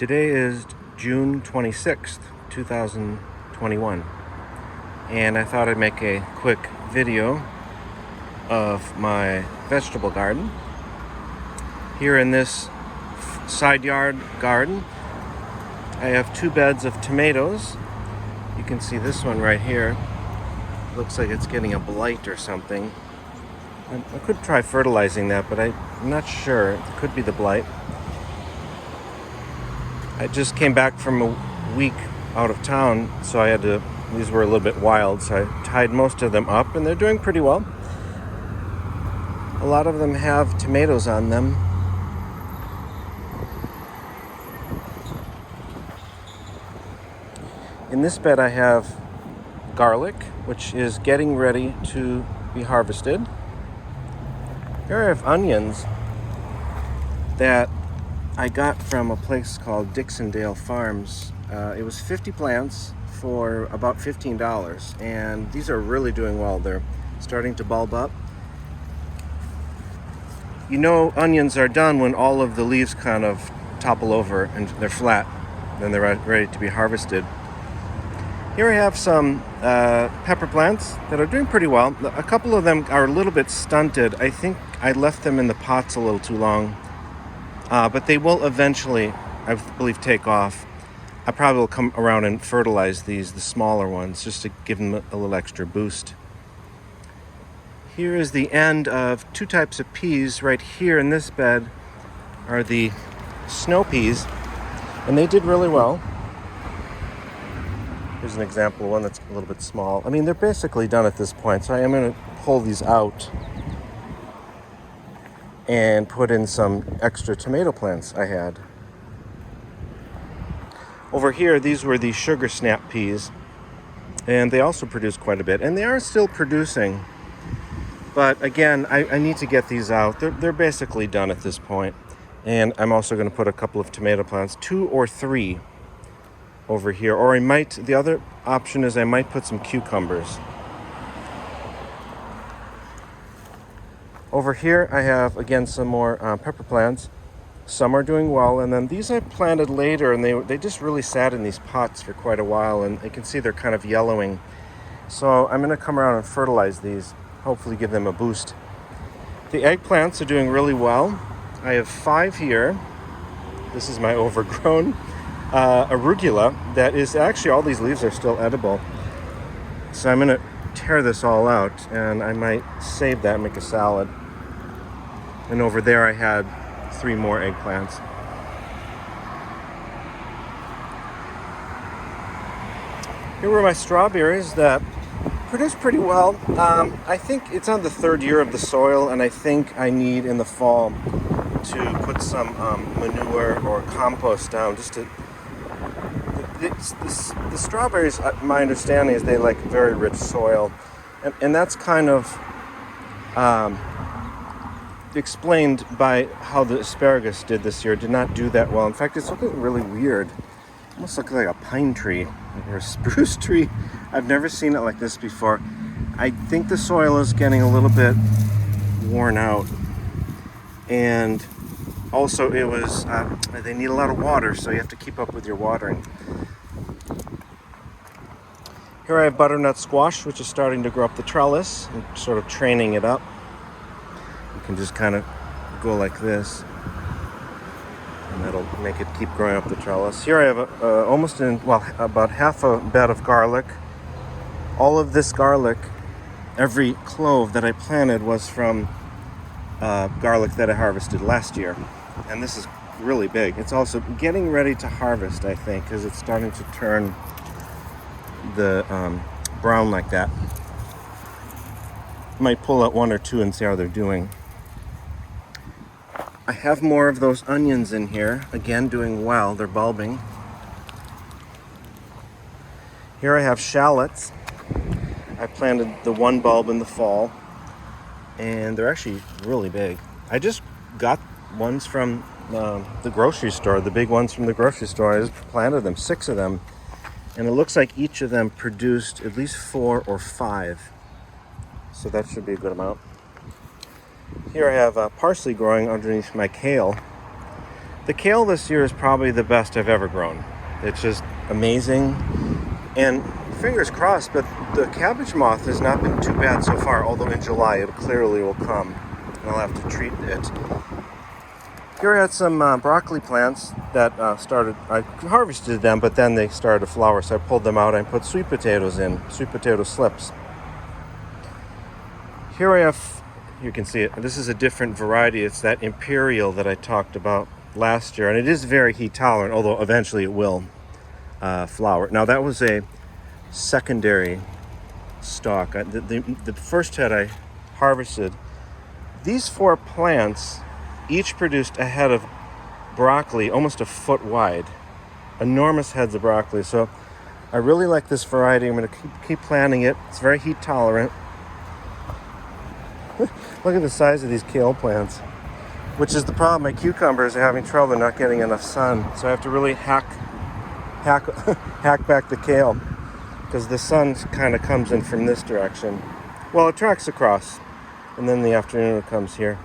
Today is June 26th, 2021, and I thought I'd make a quick video of my vegetable garden. Here in this side yard garden, I have 2 beds of tomatoes. You can see this one right here. Looks like it's getting a blight or something. I could try fertilizing that, but I'm not sure. It could be the blight. I just came back from a week out of town, so these were a little bit wild, so I tied most of them up, and they're doing pretty well. A lot of them have tomatoes on them. In this bed I have garlic, which is getting ready to be harvested. Here I have onions that I got from a place called Dixondale Farms. It was 50 plants for about $15, and these are really doing well. They're starting to bulb up. You know, onions are done when all of the leaves kind of topple over and they're flat. Then they're ready to be harvested. Here I have some pepper plants that are doing pretty well. A couple of them are a little bit stunted. I think I left them in the pots a little too long. But they will eventually, I believe, take off. I probably will come around and fertilize the smaller ones, just to give them a little extra boost. Here is the end of 2 types of peas. Right here in this bed are the snow peas, and they did really well. Here's an example of one that's a little bit small. I mean, they're basically done at this point, so I am going to pull these out and put in some extra tomato plants I had. Over here, these were the sugar snap peas, and they also produce quite a bit, and they are still producing. But again, I need to get these out. They're basically done at this point. And I'm also going to put a couple of tomato plants, 2 or 3 over here. Or the other option is I might put some cucumbers. Over here, I have, again, some more pepper plants. Some are doing well, and then these I planted later, and they just really sat in these pots for quite a while, and you can see they're kind of yellowing. So I'm going to come around and fertilize these, hopefully give them a boost. The eggplants are doing really well. I have 5 here. This is my overgrown arugula that is actually, all these leaves are still edible. So I'm going to tear this all out, and I might save that and make a salad. And over there I had 3 more eggplants. Here were my strawberries that produce pretty well. I think it's on the 3rd year of the soil, and I think I need in the fall to put some manure or compost down just to... The strawberries, my understanding is they like very rich soil, and that's kind of explained by how the asparagus did this year. It did not do that well. In fact, it's looking really weird. Almost looks like a pine tree or a spruce tree. I've never seen it like this before. I think the soil is getting a little bit worn out, and also they need a lot of water, so you have to keep up with your watering. Here I have butternut squash, which is starting to grow up the trellis and sort of training it up. You can just kind of go like this, and that'll make it keep growing up the trellis. Here I have about half a bed of garlic. All of this garlic, every clove that I planted was from garlic that I harvested last year. And this is really big. It's also getting ready to harvest, I think, because it's starting to turn the brown like that. Might pull out 1 or 2 and see how they're doing. I have more of those onions in here, again doing well. They're bulbing. Here I have shallots. I planted the 1 bulb in the fall, and they're actually really big. I just got ones from the grocery store, the big ones from the grocery store. I just planted them, 6 of them, and it looks like each of them produced at least 4 or 5. So that should be a good amount. Here I have parsley growing underneath my kale. The kale this year is probably the best I've ever grown. It's just amazing. And fingers crossed, but the cabbage moth has not been too bad so far, although in July it clearly will come, and I'll have to treat it. Here I had some broccoli plants that I harvested them, but then they started to flower, so I pulled them out and put sweet potatoes in, sweet potato slips. Here I have, you can see it, this is a different variety. It's that Imperial that I talked about last year, and it is very heat tolerant, although eventually it will flower. Now that was a secondary stalk. The first head I harvested, these 4 plants each produced a head of broccoli almost a foot wide. Enormous heads of broccoli. So I really like this variety. I'm going to keep planting it. It's very heat tolerant. Look at the size of these kale plants, which is the problem. My cucumbers are having trouble not getting enough sun. So I have to really hack back the kale because the sun kind of comes in from this direction. Well, it tracks across, and then in the afternoon it comes here.